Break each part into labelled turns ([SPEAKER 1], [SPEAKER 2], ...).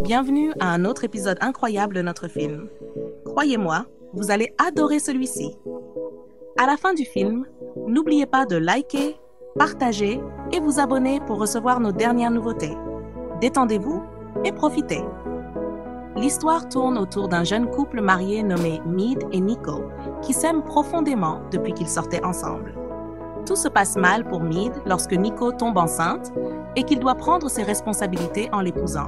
[SPEAKER 1] Bienvenue à un autre épisode incroyable de notre film. Croyez-moi, vous allez adorer celui-ci. À la fin du film, n'oubliez pas de liker, partager et vous abonner pour recevoir nos dernières nouveautés. Détendez-vous et profitez. L'histoire tourne autour d'un jeune couple marié nommé Mead et Nico qui s'aiment profondément depuis qu'ils sortaient ensemble. Tout se passe mal pour Mead lorsque Nico tombe enceinte et qu'il doit prendre ses responsabilités en l'épousant.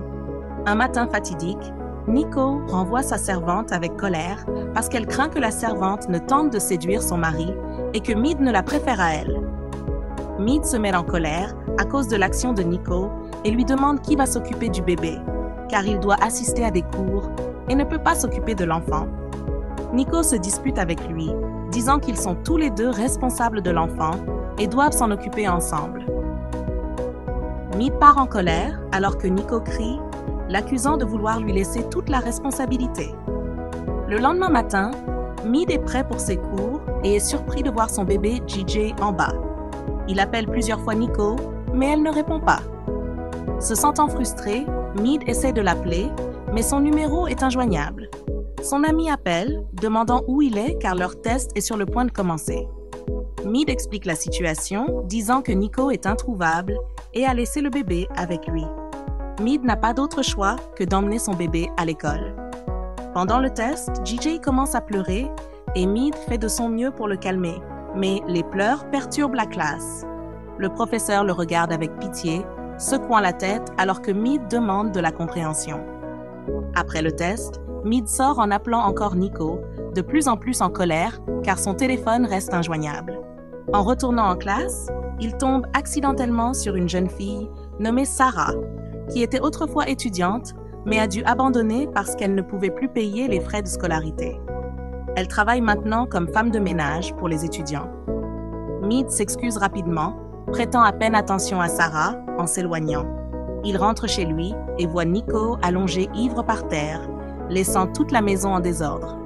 [SPEAKER 1] Un matin fatidique, Nico renvoie sa servante avec colère parce qu'elle craint que la servante ne tente de séduire son mari et que Mead ne la préfère à elle. Mead se met en colère à cause de l'action de Nico et lui demande qui va s'occuper du bébé, car il doit assister à des cours et ne peut pas s'occuper de l'enfant. Nico se dispute avec lui, disant qu'ils sont tous les deux responsables de l'enfant et doivent s'en occuper ensemble. Mead part en colère alors que Nico crie, l'accusant de vouloir lui laisser toute la responsabilité. Le lendemain matin, Mead est prêt pour ses cours et est surpris de voir son bébé JJ en bas. Il appelle plusieurs fois Nico, mais elle ne répond pas. Se sentant frustré, Mead essaie de l'appeler, mais son numéro est injoignable. Son ami appelle, demandant où il est car leur test est sur le point de commencer. Mead explique la situation, disant que Nico est introuvable et a laissé le bébé avec lui. Mead n'a pas d'autre choix que d'emmener son bébé à l'école. Pendant le test, JJ commence à pleurer et Mead fait de son mieux pour le calmer, mais les pleurs perturbent la classe. Le professeur le regarde avec pitié, secouant la tête alors que Mead demande de la compréhension. Après le test, Mead sort en appelant encore Nico, de plus en plus en colère car son téléphone reste injoignable. En retournant en classe, il tombe accidentellement sur une jeune fille nommée Sarah, qui était autrefois étudiante, mais a dû abandonner parce qu'elle ne pouvait plus payer les frais de scolarité. Elle travaille maintenant comme femme de ménage pour les étudiants. Mead s'excuse rapidement, prêtant à peine attention à Sarah en s'éloignant. Il rentre chez lui et voit Nico allongé ivre par terre, laissant toute la maison en désordre.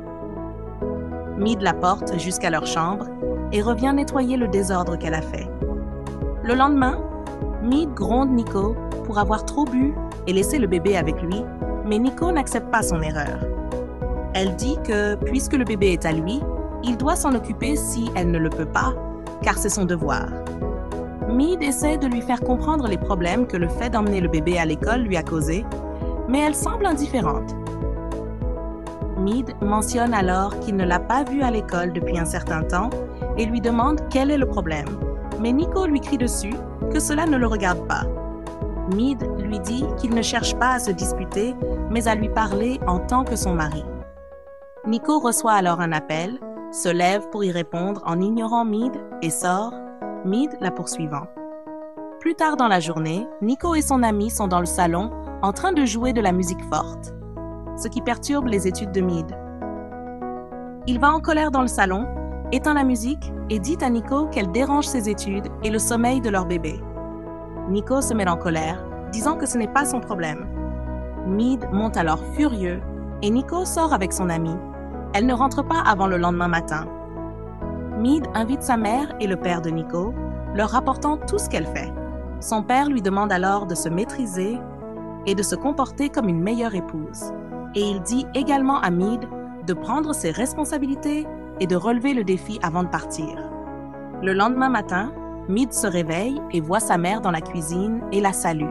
[SPEAKER 1] Mead la porte jusqu'à leur chambre et revient nettoyer le désordre qu'elle a fait. Le lendemain, Mead gronde Nico pour avoir trop bu et laissé le bébé avec lui, mais Nico n'accepte pas son erreur. Elle dit que, puisque le bébé est à lui, il doit s'en occuper si elle ne le peut pas, car c'est son devoir. Mead essaie de lui faire comprendre les problèmes que le fait d'emmener le bébé à l'école lui a causés, mais elle semble indifférente. Mead mentionne alors qu'il ne l'a pas vue à l'école depuis un certain temps et lui demande quel est le problème, mais Nico lui crie dessus que cela ne le regarde pas. Mead lui dit qu'il ne cherche pas à se disputer, mais à lui parler en tant que son mari. Nico reçoit alors un appel, se lève pour y répondre en ignorant Mead et sort, Mead la poursuivant. Plus tard dans la journée, Nico et son ami sont dans le salon en train de jouer de la musique forte, ce qui perturbe les études de Mead. Il va en colère dans le salon, éteint la musique et dit à Nico qu'elle dérange ses études et le sommeil de leur bébé. Nico se met en colère, disant que ce n'est pas son problème. Mead monte alors furieux et Nico sort avec son amie. Elle ne rentre pas avant le lendemain matin. Mead invite sa mère et le père de Nico, leur rapportant tout ce qu'elle fait. Son père lui demande alors de se maîtriser et de se comporter comme une meilleure épouse. Et il dit également à Mead de prendre ses responsabilités et de relever le défi avant de partir. Le lendemain matin, Mead se réveille et voit sa mère dans la cuisine et la salue.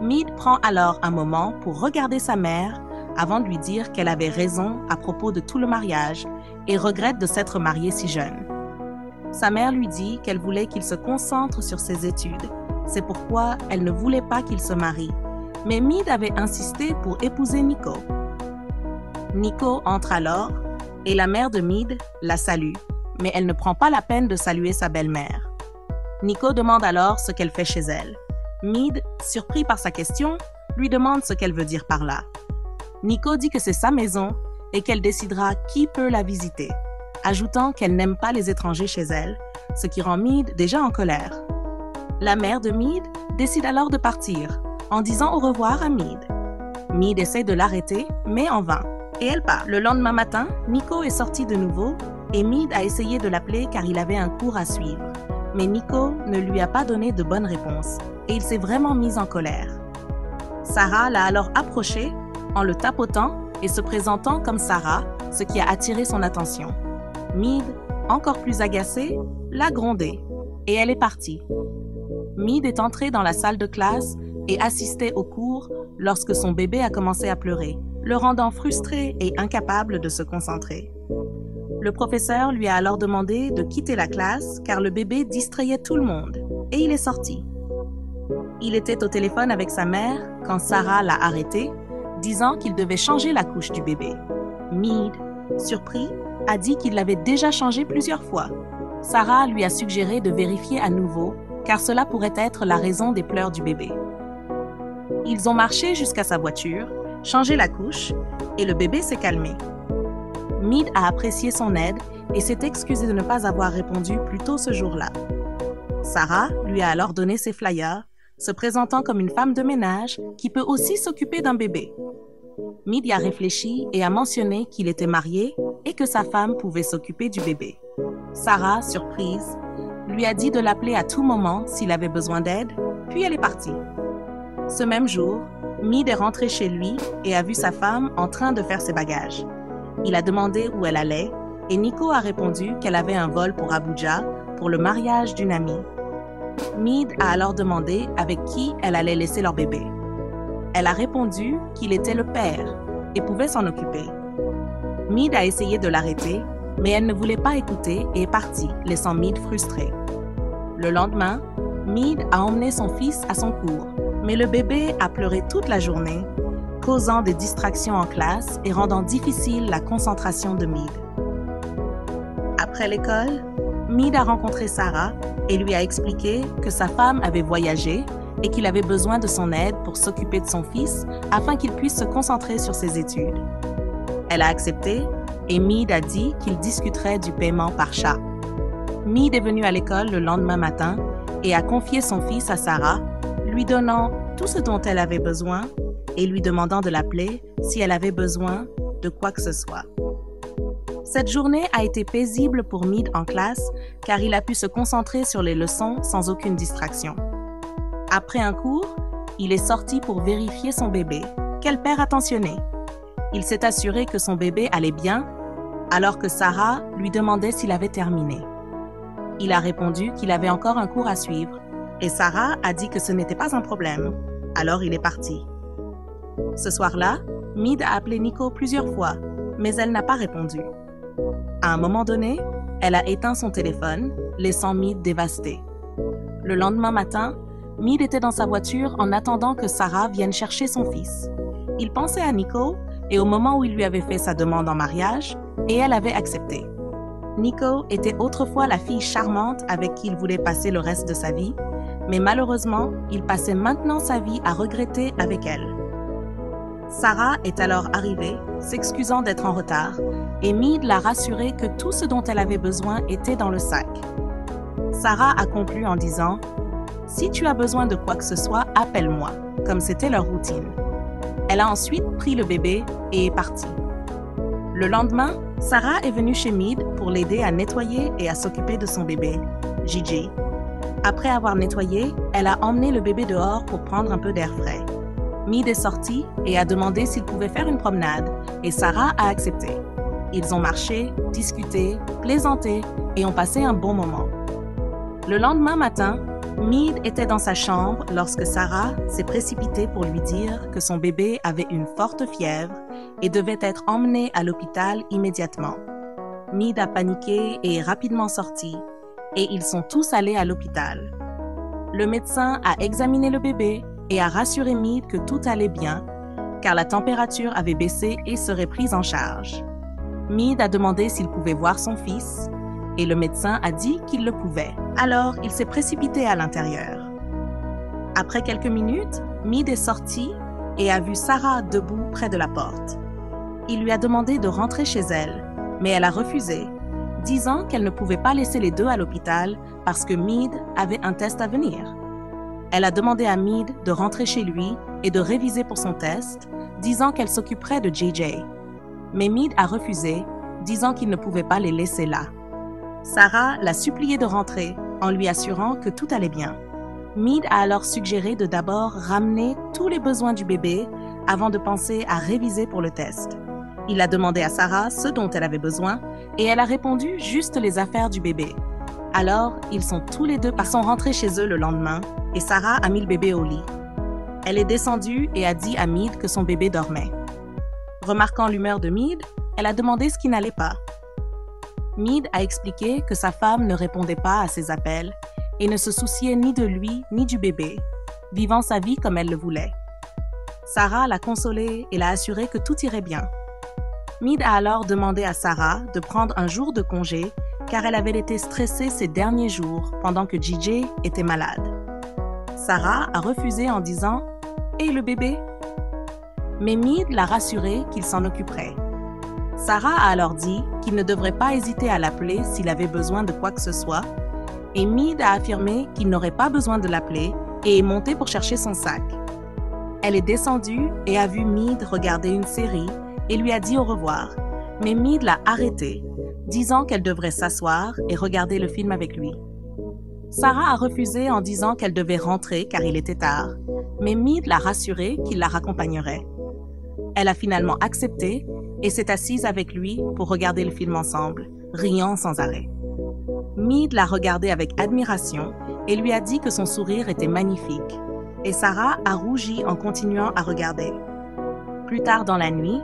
[SPEAKER 1] Mead prend alors un moment pour regarder sa mère avant de lui dire qu'elle avait raison à propos de tout le mariage et regrette de s'être mariée si jeune. Sa mère lui dit qu'elle voulait qu'il se concentre sur ses études. C'est pourquoi elle ne voulait pas qu'il se marie. Mais Mead avait insisté pour épouser Nico. Nico entre alors et la mère de Mead la salue, mais elle ne prend pas la peine de saluer sa belle-mère. Nico demande alors ce qu'elle fait chez elle. Mead, surpris par sa question, lui demande ce qu'elle veut dire par là. Nico dit que c'est sa maison et qu'elle décidera qui peut la visiter, ajoutant qu'elle n'aime pas les étrangers chez elle, ce qui rend Mead déjà en colère. La mère de Mead décide alors de partir, en disant au revoir à Mead. Mead essaie de l'arrêter, mais en vain, et elle part. Le lendemain matin, Nico est sorti de nouveau et Mead a essayé de l'appeler car il avait un cours à suivre. Mais Nico ne lui a pas donné de bonne réponse et il s'est vraiment mis en colère. Sarah l'a alors approché en le tapotant et se présentant comme Sarah, ce qui a attiré son attention. Mead, encore plus agacée, l'a grondée et elle est partie. Mead est entrée dans la salle de classe et assistait au cours lorsque son bébé a commencé à pleurer, le rendant frustré et incapable de se concentrer. Le professeur lui a alors demandé de quitter la classe car le bébé distrayait tout le monde et il est sorti. Il était au téléphone avec sa mère quand Sarah l'a arrêté, disant qu'il devait changer la couche du bébé. Mead, surpris, a dit qu'il l'avait déjà changé plusieurs fois. Sarah lui a suggéré de vérifier à nouveau car cela pourrait être la raison des pleurs du bébé. Ils ont marché jusqu'à sa voiture, changé la couche et le bébé s'est calmé. Mead a apprécié son aide et s'est excusé de ne pas avoir répondu plus tôt ce jour-là. Sarah lui a alors donné ses flyers, se présentant comme une femme de ménage qui peut aussi s'occuper d'un bébé. Mead y a réfléchi et a mentionné qu'il était marié et que sa femme pouvait s'occuper du bébé. Sarah, surprise, lui a dit de l'appeler à tout moment s'il avait besoin d'aide, puis elle est partie. Ce même jour, Mead est rentré chez lui et a vu sa femme en train de faire ses bagages. Il a demandé où elle allait et Nico a répondu qu'elle avait un vol pour Abuja pour le mariage d'une amie. Mead a alors demandé avec qui elle allait laisser leur bébé. Elle a répondu qu'il était le père et pouvait s'en occuper. Mead a essayé de l'arrêter, mais elle ne voulait pas écouter et est partie, laissant Mead frustré. Le lendemain, Mead a emmené son fils à son cours, mais le bébé a pleuré toute la journée, causant des distractions en classe et rendant difficile la concentration de Mead. Après l'école, Mead a rencontré Sarah et lui a expliqué que sa femme avait voyagé et qu'il avait besoin de son aide pour s'occuper de son fils afin qu'il puisse se concentrer sur ses études. Elle a accepté et Mead a dit qu'il discuterait du paiement par chat. Mead est venu à l'école le lendemain matin et a confié son fils à Sarah, lui donnant tout ce dont elle avait besoin et lui demandant de l'appeler si elle avait besoin de quoi que ce soit. Cette journée a été paisible pour Mead en classe car il a pu se concentrer sur les leçons sans aucune distraction. Après un cours, il est sorti pour vérifier son bébé. Quel père attentionné! Il s'est assuré que son bébé allait bien alors que Sarah lui demandait s'il avait terminé. Il a répondu qu'il avait encore un cours à suivre et Sarah a dit que ce n'était pas un problème. Alors il est parti. Ce soir-là, Mead a appelé Nico plusieurs fois, mais elle n'a pas répondu. À un moment donné, elle a éteint son téléphone, laissant Mead dévasté. Le lendemain matin, Mead était dans sa voiture en attendant que Sarah vienne chercher son fils. Il pensait à Nico et au moment où il lui avait fait sa demande en mariage, et elle avait accepté. Nico était autrefois la fille charmante avec qui il voulait passer le reste de sa vie, mais malheureusement, il passait maintenant sa vie à regretter avec elle. Sarah est alors arrivée, s'excusant d'être en retard, et Mead l'a rassurée que tout ce dont elle avait besoin était dans le sac. Sarah a conclu en disant « Si tu as besoin de quoi que ce soit, appelle-moi », comme c'était leur routine. Elle a ensuite pris le bébé et est partie. Le lendemain, Sarah est venue chez Mead pour l'aider à nettoyer et à s'occuper de son bébé, Gigi. Après avoir nettoyé, elle a emmené le bébé dehors pour prendre un peu d'air frais. Mead est sorti et a demandé s'il pouvait faire une promenade et Sarah a accepté. Ils ont marché, discuté, plaisanté et ont passé un bon moment. Le lendemain matin, Mead était dans sa chambre lorsque Sarah s'est précipitée pour lui dire que son bébé avait une forte fièvre et devait être emmené à l'hôpital immédiatement. Mead a paniqué et est rapidement sorti et ils sont tous allés à l'hôpital. Le médecin a examiné le bébé et a rassuré Mead que tout allait bien, car la température avait baissé et serait prise en charge. Mead a demandé s'il pouvait voir son fils, et le médecin a dit qu'il le pouvait. Alors, il s'est précipité à l'intérieur. Après quelques minutes, Mead est sorti et a vu Sarah debout près de la porte. Il lui a demandé de rentrer chez elle, mais elle a refusé, disant qu'elle ne pouvait pas laisser les deux à l'hôpital parce que Mead avait un test à venir. Elle a demandé à Mead de rentrer chez lui et de réviser pour son test, disant qu'elle s'occuperait de JJ. Mais Mead a refusé, disant qu'il ne pouvait pas les laisser là. Sarah l'a supplié de rentrer en lui assurant que tout allait bien. Mead a alors suggéré de d'abord ramener tous les besoins du bébé avant de penser à réviser pour le test. Il a demandé à Sarah ce dont elle avait besoin et elle a répondu juste les affaires du bébé. Alors, ils sont tous les deux rentrés chez eux le lendemain et Sarah a mis le bébé au lit. Elle est descendue et a dit à Mead que son bébé dormait. Remarquant l'humeur de Mead, elle a demandé ce qui n'allait pas. Mead a expliqué que sa femme ne répondait pas à ses appels et ne se souciait ni de lui ni du bébé, vivant sa vie comme elle le voulait. Sarah l'a consolée et l'a assuré que tout irait bien. Mead a alors demandé à Sarah de prendre un jour de congé car elle avait été stressée ces derniers jours pendant que JJ était malade. Sarah a refusé en disant « Et le bébé ?» Mais Mead l'a rassuré qu'il s'en occuperait. Sarah a alors dit qu'il ne devrait pas hésiter à l'appeler s'il avait besoin de quoi que ce soit, et Mead a affirmé qu'il n'aurait pas besoin de l'appeler et est monté pour chercher son sac. Elle est descendue et a vu Mead regarder une série et lui a dit au revoir, mais Mead l'a arrêtée, disant qu'elle devrait s'asseoir et regarder le film avec lui. Sarah a refusé en disant qu'elle devait rentrer car il était tard, mais Mead l'a rassurée qu'il la raccompagnerait. Elle a finalement accepté et s'est assise avec lui pour regarder le film ensemble, riant sans arrêt. Mead l'a regardé avec admiration et lui a dit que son sourire était magnifique, et Sarah a rougi en continuant à regarder. Plus tard dans la nuit,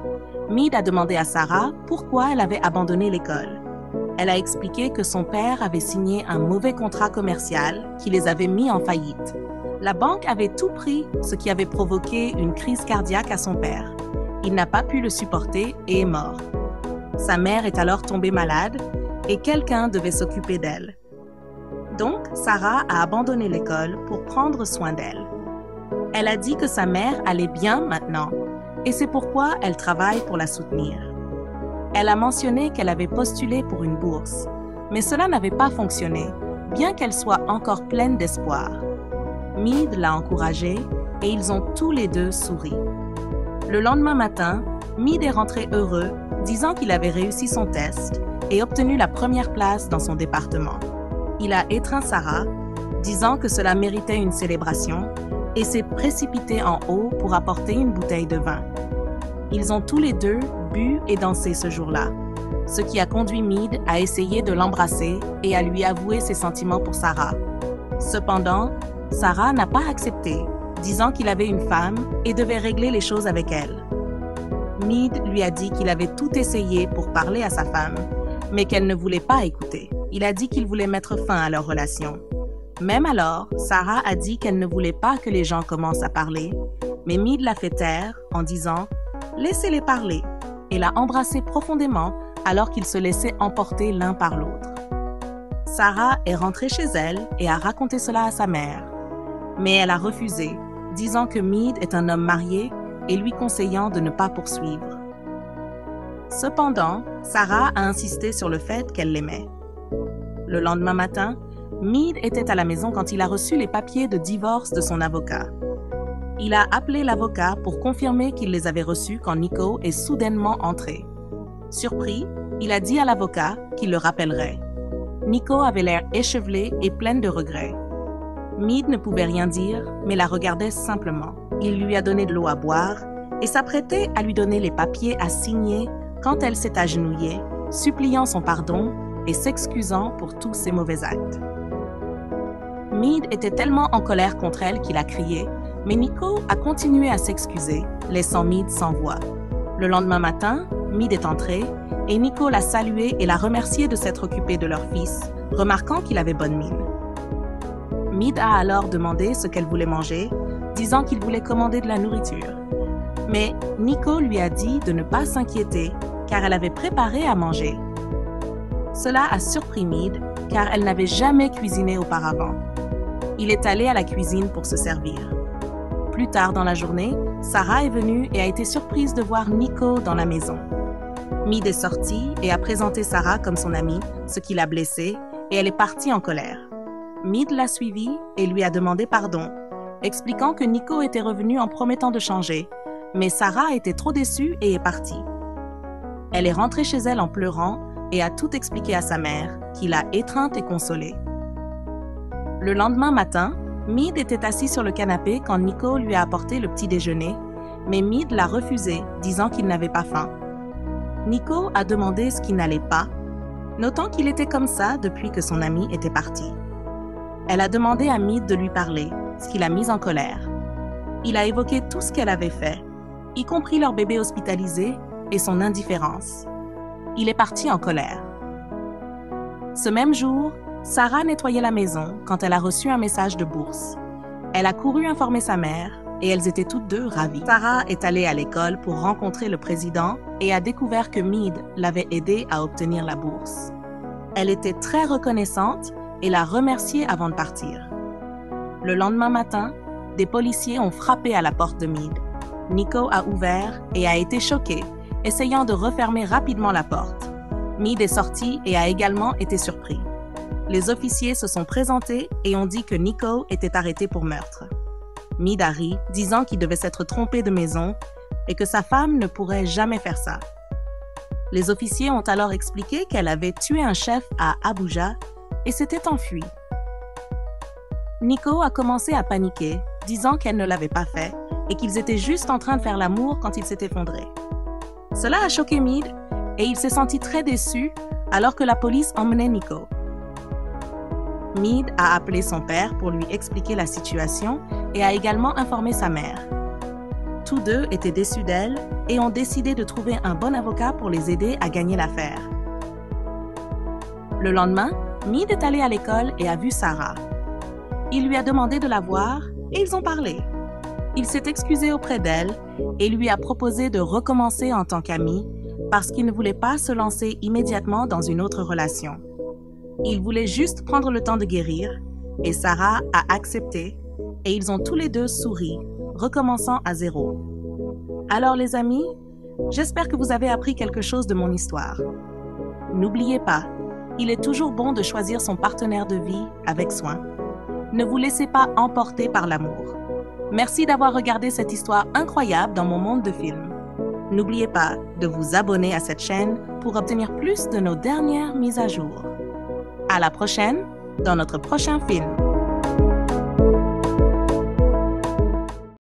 [SPEAKER 1] Mead a demandé à Sarah pourquoi elle avait abandonné l'école. Elle a expliqué que son père avait signé un mauvais contrat commercial qui les avait mis en faillite. La banque avait tout pris, ce qui avait provoqué une crise cardiaque à son père. Il n'a pas pu le supporter et est mort. Sa mère est alors tombée malade et quelqu'un devait s'occuper d'elle. Donc, Sarah a abandonné l'école pour prendre soin d'elle. Elle a dit que sa mère allait bien maintenant et c'est pourquoi elle travaille pour la soutenir. Elle a mentionné qu'elle avait postulé pour une bourse, mais cela n'avait pas fonctionné, bien qu'elle soit encore pleine d'espoir. Mead l'a encouragée et ils ont tous les deux souri. Le lendemain matin, Mead est rentré heureux, disant qu'il avait réussi son test et obtenu la première place dans son département. Il a étreint Sarah, disant que cela méritait une célébration, et s'est précipité en haut pour apporter une bouteille de vin. Ils ont tous les deux bu et dansé ce jour-là, ce qui a conduit Mead à essayer de l'embrasser et à lui avouer ses sentiments pour Sarah. Cependant, Sarah n'a pas accepté, disant qu'il avait une femme et devait régler les choses avec elle. Mead lui a dit qu'il avait tout essayé pour parler à sa femme, mais qu'elle ne voulait pas écouter. Il a dit qu'il voulait mettre fin à leur relation. Même alors, Sarah a dit qu'elle ne voulait pas que les gens commencent à parler, mais Mead l'a fait taire en disant « Laissez-les parler » et l'a embrassé profondément alors qu'ils se laissaient emporter l'un par l'autre. Sarah est rentrée chez elle et a raconté cela à sa mère, mais elle a refusé, disant que Mead est un homme marié et lui conseillant de ne pas poursuivre. Cependant, Sarah a insisté sur le fait qu'elle l'aimait. Le lendemain matin, Mead était à la maison quand il a reçu les papiers de divorce de son avocat. Il a appelé l'avocat pour confirmer qu'il les avait reçus quand Nico est soudainement entré. Surpris, il a dit à l'avocat qu'il le rappellerait. Nico avait l'air échevelé et pleine de regrets. Mead ne pouvait rien dire, mais la regardait simplement. Il lui a donné de l'eau à boire et s'apprêtait à lui donner les papiers à signer quand elle s'est agenouillée, suppliant son pardon et s'excusant pour tous ses mauvais actes. Mead était tellement en colère contre elle qu'il a crié, mais Nico a continué à s'excuser, laissant Mead sans voix. Le lendemain matin, Mead est entré et Nico l'a salué et l'a remercié de s'être occupé de leur fils, remarquant qu'il avait bonne mine. Mead a alors demandé ce qu'elle voulait manger, disant qu'il voulait commander de la nourriture. Mais Nico lui a dit de ne pas s'inquiéter, car elle avait préparé à manger. Cela a surpris Mead, car elle n'avait jamais cuisiné auparavant. Il est allé à la cuisine pour se servir. Plus tard dans la journée, Sarah est venue et a été surprise de voir Nico dans la maison. Mead est sortie et a présenté Sarah comme son amie, ce qui l'a blessée, et elle est partie en colère. Mead l'a suivie et lui a demandé pardon, expliquant que Nico était revenu en promettant de changer, mais Sarah était trop déçue et est partie. Elle est rentrée chez elle en pleurant et a tout expliqué à sa mère, qui l'a étreinte et consolée. Le lendemain matin, Mead était assis sur le canapé quand Nico lui a apporté le petit déjeuner, mais Mead l'a refusé, disant qu'il n'avait pas faim. Nico a demandé ce qui n'allait pas, notant qu'il était comme ça depuis que son ami était parti. Elle a demandé à Mead de lui parler, ce qui l'a mise en colère. Il a évoqué tout ce qu'elle avait fait, y compris leur bébé hospitalisé et son indifférence. Il est parti en colère. Ce même jour, Sarah nettoyait la maison quand elle a reçu un message de bourse. Elle a couru informer sa mère et elles étaient toutes deux ravies. Sarah est allée à l'école pour rencontrer le président et a découvert que Mead l'avait aidée à obtenir la bourse. Elle était très reconnaissante et l'a remercié avant de partir. Le lendemain matin, des policiers ont frappé à la porte de Mead. Nico a ouvert et a été choqué, essayant de refermer rapidement la porte. Mead est sorti et a également été surpris. Les officiers se sont présentés et ont dit que Nico était arrêté pour meurtre. Mead a ri, disant qu'il devait s'être trompé de maison et que sa femme ne pourrait jamais faire ça. Les officiers ont alors expliqué qu'elle avait tué un chef à Abuja et s'était enfuie. Nico a commencé à paniquer, disant qu'elle ne l'avait pas fait et qu'ils étaient juste en train de faire l'amour quand il s'est effondré. Cela a choqué Mead et il s'est senti très déçu alors que la police emmenait Nico. Mead a appelé son père pour lui expliquer la situation et a également informé sa mère. Tous deux étaient déçus d'elle et ont décidé de trouver un bon avocat pour les aider à gagner l'affaire. Le lendemain, Mead est allé à l'école et a vu Sarah. Il lui a demandé de la voir et ils ont parlé. Il s'est excusé auprès d'elle et lui a proposé de recommencer en tant qu'amis parce qu'il ne voulait pas se lancer immédiatement dans une autre relation. Il voulait juste prendre le temps de guérir et Sarah a accepté et ils ont tous les deux souri, recommençant à zéro. Alors les amis, j'espère que vous avez appris quelque chose de mon histoire. N'oubliez pas, il est toujours bon de choisir son partenaire de vie avec soin. Ne vous laissez pas emporter par l'amour. Merci d'avoir regardé cette histoire incroyable dans mon monde de films. N'oubliez pas de vous abonner à cette chaîne pour obtenir plus de nos dernières mises à jour. À la prochaine dans notre prochain film.